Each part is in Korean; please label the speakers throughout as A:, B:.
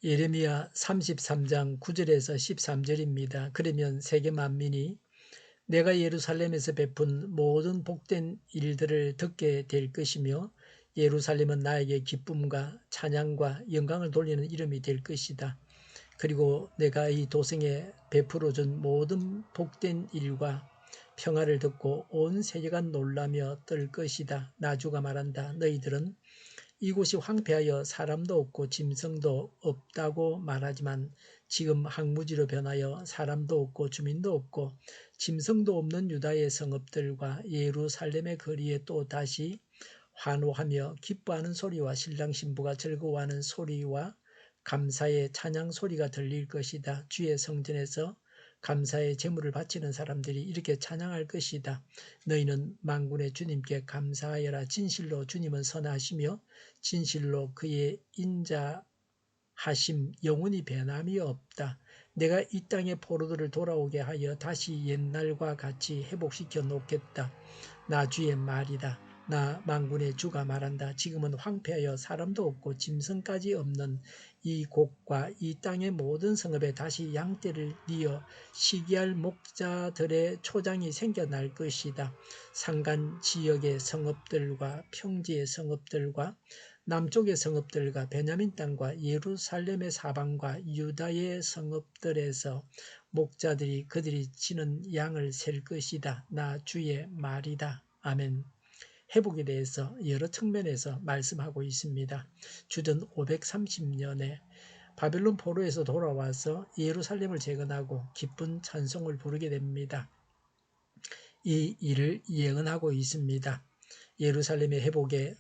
A: 예레미야 33장 9절에서 13절입니다. 그러면 세계 만민이 내가 예루살렘에서 베푼 모든 복된 일들을 듣게 될 것이며 예루살렘은 나에게 기쁨과 찬양과 영광을 돌리는 이름이 될 것이다. 그리고 내가 이 도성에 베풀어 준 모든 복된 일과 평화를 듣고 온 세계가 놀라며 떨 것이다. 나주가 말한다. 너희들은 이곳이 황폐하여 사람도 없고 짐승도 없다고 말하지만 지금 항무지로 변하여 사람도 없고 주민도 없고 짐승도 없는 유다의 성읍들과 예루살렘의 거리에 또 다시 환호하며 기뻐하는 소리와 신랑 신부가 즐거워하는 소리와 감사의 찬양 소리가 들릴 것이다. 주의 성전에서 감사의 제물을 바치는 사람들이 이렇게 찬양할 것이다. 너희는 만군의 주님께 감사하여라. 진실로 주님은 선하시며 진실로 그의 인자하심 영원히 변함이 없다. 내가 이 땅의 포로들을 돌아오게 하여 다시 옛날과 같이 회복시켜 놓겠다. 나 주의 말이다. 나 만군의 주가 말한다. 지금은 황폐하여 사람도 없고 짐승까지 없는 이 곳과 이 땅의 모든 성읍에 다시 양떼를 이어 시기할 목자들의 초장이 생겨날 것이다. 산간 지역의 성읍들과 평지의 성읍들과 남쪽의 성읍들과 베냐민 땅과 예루살렘의 사방과 유다의 성읍들에서 목자들이 그들이 치는 양을 셀 것이다. 나 주의 말이다. 아멘. 회복에 대해서 여러 측면에서 말씀하고 있습니다. 주전 530년에 바벨론 포로에서 돌아와서 예루살렘을 재건하고 기쁜 찬송을 부르게 됩니다. 이 일을 예언하고 있습니다. 예루살렘의 회복에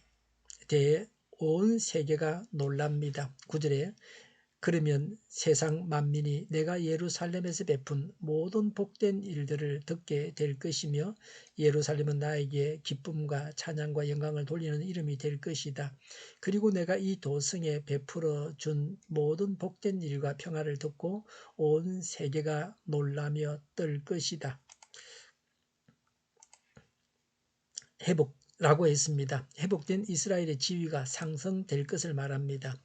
A: 대해 온 세계가 놀랍니다. 9절에 그러면 세상 만민이 내가 예루살렘에서 베푼 모든 복된 일들을 듣게 될 것이며 예루살렘은 나에게 기쁨과 찬양과 영광을 돌리는 이름이 될 것이다. 그리고 내가 이 도성에 베풀어 준 모든 복된 일과 평화를 듣고 온 세계가 놀라며 떨 것이다. 회복라고 했습니다. 회복된 이스라엘의 지위가 상승될 것을 말합니다.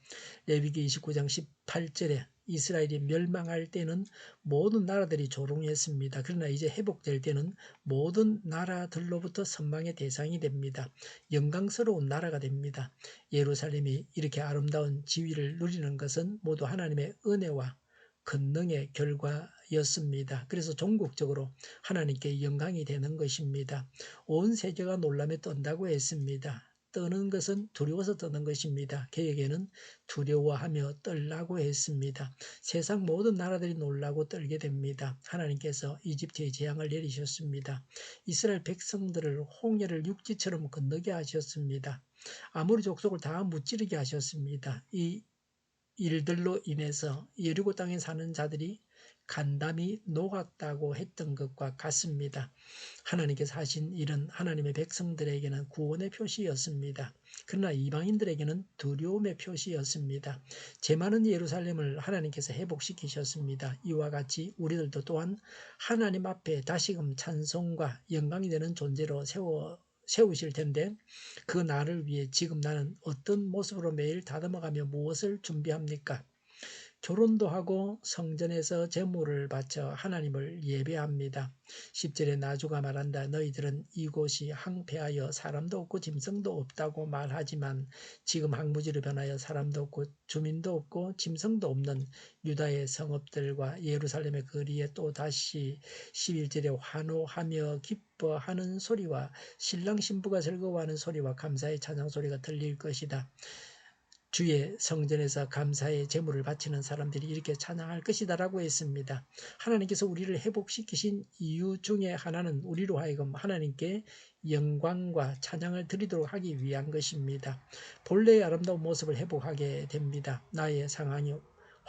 A: 레위기 29장 18절에 이스라엘이 멸망할 때는 모든 나라들이 조롱했습니다. 그러나 이제 회복될 때는 모든 나라들로부터 선망의 대상이 됩니다. 영광스러운 나라가 됩니다. 예루살렘이 이렇게 아름다운 지위를 누리는 것은 모두 하나님의 은혜와 권능의 결과였습니다. 그래서 종국적으로 하나님께 영광이 되는 것입니다. 온 세계가 놀라며 떤다고 했습니다. 떠는 것은 두려워서 떠는 것입니다. 개혁에는 두려워하며 떨라고 했습니다. 세상 모든 나라들이 놀라고 떨게 됩니다. 하나님께서 이집트에 재앙을 내리셨습니다. 이스라엘 백성들을 홍해를 육지처럼 건너게 하셨습니다. 아모리 족속을 다 무찌르게 하셨습니다. 이 일들로 인해서 여리고 땅에 사는 자들이 간담이 녹았다고 했던 것과 같습니다. 하나님께서 하신 일은 하나님의 백성들에게는 구원의 표시였습니다. 그러나 이방인들에게는 두려움의 표시였습니다. 제 많은 예루살렘을 하나님께서 회복시키셨습니다. 이와 같이 우리들도 또한 하나님 앞에 다시금 찬송과 영광이 되는 존재로 세우실 텐데 그 날을 위해 지금 나는 어떤 모습으로 매일 다듬어가며 무엇을 준비합니까? 결혼도 하고 성전에서 제물을 바쳐 하나님을 예배합니다. 10절에 나주가 말한다. 너희들은 이곳이 황폐하여 사람도 없고 짐승도 없다고 말하지만 지금 항무지로 변하여 사람도 없고 주민도 없고 짐승도 없는 유다의 성읍들과 예루살렘의 거리에 또 다시 11절에 환호하며 기뻐하는 소리와 신랑 신부가 즐거워하는 소리와 감사의 찬양 소리가 들릴 것이다. 주의 성전에서 감사의 제물을 바치는 사람들이 이렇게 찬양할 것이다 라고 했습니다. 하나님께서 우리를 회복시키신 이유 중에 하나는 우리로 하여금 하나님께 영광과 찬양을 드리도록 하기 위한 것입니다. 본래의 아름다운 모습을 회복하게 됩니다. 나의 상황이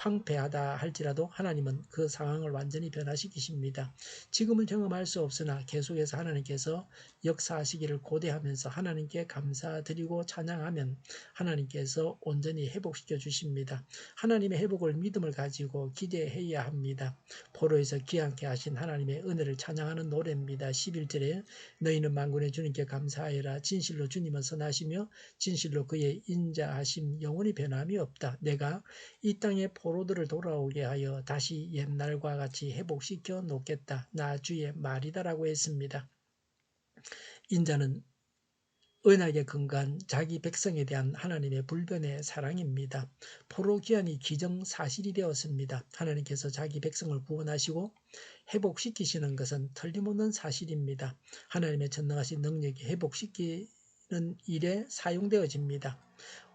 A: 황폐하다 할지라도 하나님은 그 상황을 완전히 변화시키십니다. 지금은 경험할 수 없으나 계속해서 하나님께서 역사하시기를 고대하면서 하나님께 감사드리고 찬양하면 하나님께서 온전히 회복시켜 주십니다. 하나님의 회복을 믿음을 가지고 기대해야 합니다. 포로에서 귀환케 하신 하나님의 은혜를 찬양하는 노래입니다. 11절에 너희는 만군의 주님께 감사하여라. 진실로 주님은 선하시며 진실로 그의 인자하심 영원히 변함이 없다. 내가 이 땅의 포로들을 돌아오게 하여 다시 옛날과 같이 회복시켜 놓겠다. 나 주의 말이다라고 했습니다. 인자는 언약에 근거한 자기 백성에 대한 하나님의 불변의 사랑입니다. 포로 귀환이 기정사실이 되었습니다. 하나님께서 자기 백성을 구원하시고 회복시키시는 것은 틀림없는 사실입니다. 하나님의 전능하신 능력이 회복시키는 일에 사용되어집니다.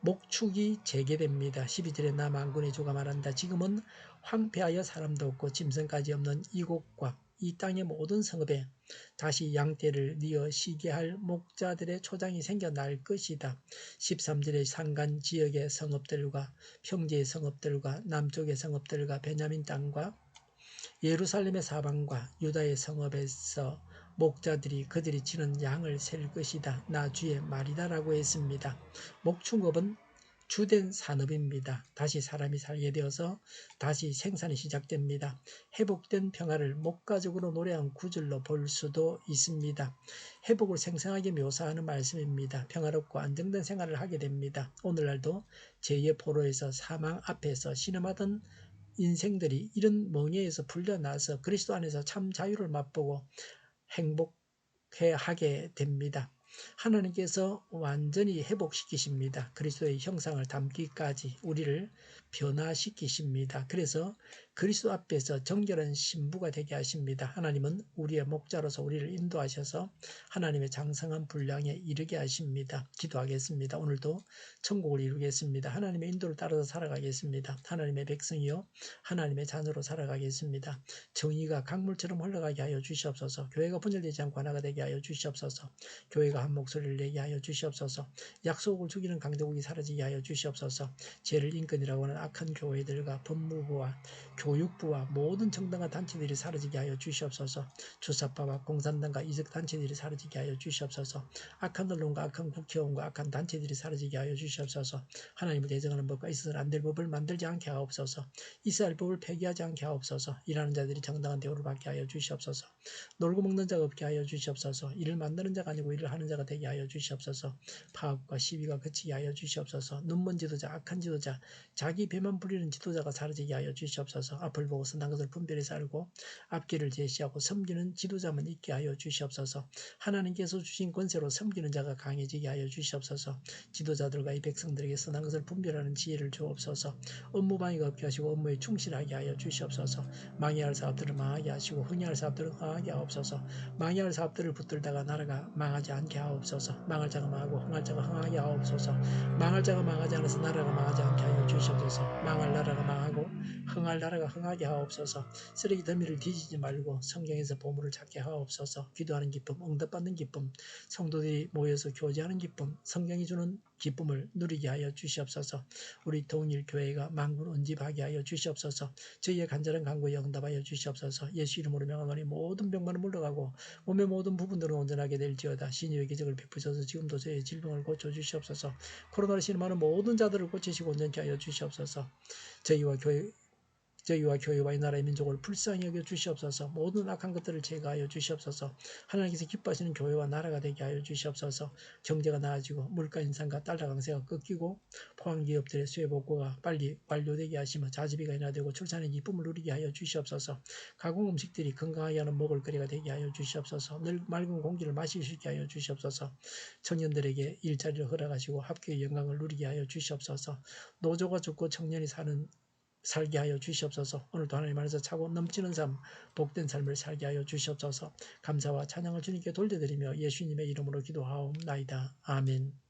A: 목축이 재개됩니다. 12절에 나 만군의 주가 말한다. 지금은 황폐하여 사람도 없고 짐승까지 없는 이곳과 이 땅의 모든 성읍에 다시 양떼를 뉘어 쉬게 할 목자들의 초장이 생겨날 것이다. 13절에 산간 지역의 성읍들과 평지의 성읍들과 남쪽의 성읍들과 베냐민 땅과 예루살렘의 사방과 유다의 성읍에서 목자들이 그들이 치는 양을 셀 것이다. 나 주의 말이다라고 했습니다. 목축업은 주된 산업입니다. 다시 사람이 살게 되어서 다시 생산이 시작됩니다. 회복된 평화를 목가적으로 노래한 구절로 볼 수도 있습니다. 회복을 생생하게 묘사하는 말씀입니다. 평화롭고 안정된 생활을 하게 됩니다. 오늘날도 제2의 포로에서 사망 앞에서 신음하던 인생들이 이런 멍에에서 풀려나서 그리스도 안에서 참 자유를 맛보고 행복해하게 됩니다. 하나님께서 완전히 회복시키십니다. 그리스도의 형상을 담기까지 우리를 변화시키십니다. 그래서 그리스도 앞에서 정결한 신부가 되게 하십니다. 하나님은 우리의 목자로서 우리를 인도하셔서 하나님의 장성한 분량에 이르게 하십니다. 기도하겠습니다. 오늘도 천국을 이루겠습니다. 하나님의 인도를 따라서 살아가겠습니다. 하나님의 백성이요 하나님의 자녀로 살아가겠습니다. 정의가 강물처럼 흘러가게 하여 주시옵소서. 교회가 분열되지 않고 하나가 되게 하여 주시옵소서. 교회가 한 목소리를 내게 하여 주시옵소서. 약속을 죽이는 강대국이 사라지게 하여 주시옵소서. 죄를 인권이라고 하는 악한 교회들과 법무부와 교육부와 모든 정당과 단체들이 사라지게 하여 주시옵소서. 주사파와 공산당과 이적 단체들이 사라지게 하여 주시옵소서. 악한 언론과 악한 국회의원과 악한 단체들이 사라지게 하여 주시옵소서. 하나님을 대적하는 법과 있어서는 안 될 법을 만들지 않게 하옵소서. 이스라엘 법을 폐기하지 않게 하옵소서. 일하는 자들이 정당한 대우를 받게 하여 주시옵소서. 놀고 먹는 자가 없게 하여 주시옵소서. 일을 만드는 자가 아니고 일을 하는 자가 되게 하여 주시옵소서. 파업과 시비가 그치게 하여 주시옵소서. 눈먼 지도자, 악한 지도자, 자기 배만 부리는 지도자가 사라지게 하여 주시옵소서. 앞을 보고 선한 것을 분별해서 알고 앞길을 제시하고 섬기는 지도자만 있게 하여 주시옵소서. 하나님께서 주신 권세로 섬기는 자가 강해지게 하여 주시옵소서. 지도자들과 이 백성들에게 선한 것을 분별하는 지혜를 주옵소서. 업무 방해가 없게 하시고 업무에 충실하게 하여 주시옵소서. 망해야 할 사업들을 망하게 하시고 흥해야 할 사업들을 흥하게 하옵소서. 망해야 할 사업들을 붙들다가 나라가 망하지 않게 하옵소서. 망할 자가 망하고 흥할 자가 흥하게 하옵소서. 망할 자가 망하지 않아서 나라가 망하지 않게 하여 주시옵소서. 망할 나라가 망하고 흥할 나라가 흥하게 하옵소서. 쓰레기 더미를 뒤지지 말고 성경에서 보물을 찾게 하옵소서. 기도하는 기쁨, 응답받는 기쁨, 성도들이 모여서 교제하는 기쁨, 성경이 주는 기쁨을 누리게 하여 주시옵소서. 우리 동일교회가 만군 온집하게 하여 주시옵소서. 저희의 간절한 간구에 응답하여 주시옵소서. 예수 이름으로 명하노니 모든 병만은 물러가고 몸의 모든 부분들은 온전하게 될지어다. 신유의 기적을 베푸셔서 지금도 저희의 질병을 고쳐주시옵소서. 코로나로 신음하는 모든 자들을 고치시고 온전케 하여 주시옵소서. 저희와 교회와 이 나라의 민족을 불쌍히 여겨 주시옵소서. 모든 악한 것들을 제거하여 주시옵소서. 하나님께서 기뻐하시는 교회와 나라가 되게 하여 주시옵소서. 경제가 나아지고 물가 인상과 달러 강세가 꺾이고 포항기업들의 수요 복구가 빨리 완료되게 하시며 자지비가 인하되고 출산의 기쁨을 누리게 하여 주시옵소서. 가공 음식들이 건강하게 하는 먹을거리가 되게 하여 주시옵소서. 늘 맑은 공기를 마실 수 있게 하여 주시옵소서. 청년들에게 일자리를 허락하시고 합격의 영광을 누리게 하여 주시옵소서. 노조가 죽고 청년이 살게 하여 주시옵소서. 오늘도 하나님 안에서 차고 넘치는 삶, 복된 삶을 살게 하여 주시옵소서. 감사와 찬양을 주님께 돌려드리며 예수님의 이름으로 기도하옵나이다. 아멘.